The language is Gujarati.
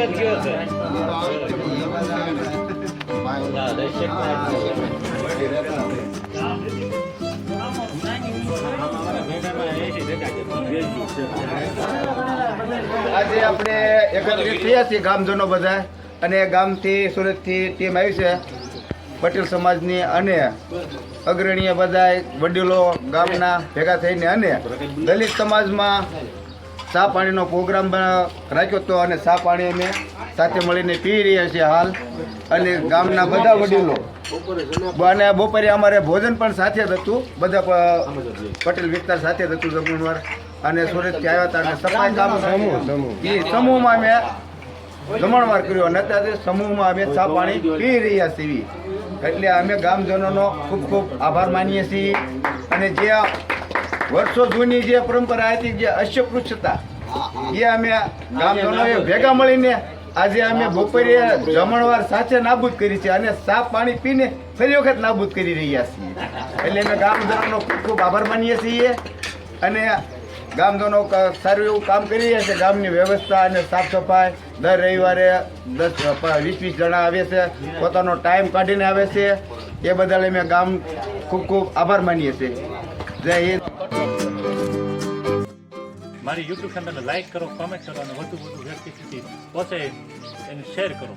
આજે આપણે એકત્રિત થયા છીએ ગામજનો બધા, અને ગામથી સુરતથી ટીમ આવી છે પટેલ સમાજની, અને અગ્રણીય બધા વડીલો ગામના ભેગા થઈને અને દલિત સમાજમાં ચા પાણીનો પ્રોગ્રામ રાખ્યો હતો, અને ચા પાણી અમે સાથે મળીને પી રહ્યા છીએ હાલ. અને ગામના બધા વડીલો અને બપોરે અમારે ભોજન પણ સાથે જ હતું, બધા પટેલ વિસ્તાર સાથે જ હતું જમણવાર. અને સુરતથી આવ્યા હતા અને સફાઈ કામ એ સમૂહમાં અમે જમણવાર કર્યો, અને અત્યારે સમૂહમાં અમે ચા પાણી પી રહ્યા છીએ. એટલે અમે ગામજનોનો ખૂબ ખૂબ આભાર માનીએ છીએ. અને જે વર્ષો જૂની જે પરંપરા હતી, જે અસ્પૃશ્યતા, એ અમે ગામજનોએ ભેગા મળીને આજે અમે બપોરે જમણવાર સાથે નાબૂદ કરી છે, અને ચા પાણી પીને ફરી વખત નાબૂદ કરી રહ્યા છીએ. એટલે અમે ગામજનોનો ખૂબ ખૂબ આભાર માનીએ છીએ. અને ગામજનો સારું એવું કામ કરી રહ્યા છે. ગામની વ્યવસ્થા અને સાફ સફાઈ દર રવિવારે 10-20 જણા આવે છે, પોતાનો ટાઈમ કાઢીને આવે છે. એ બદલ અમે ગામ ખૂબ ખૂબ આભાર માનીએ છીએ. જય હિન્દ. મારી યુટ્યુબ ચેનલને લાઈક કરો, કોમેન્ટ કરો અને વધુ વ્યક્તિ સુધી પહોંચે એને શેર કરો.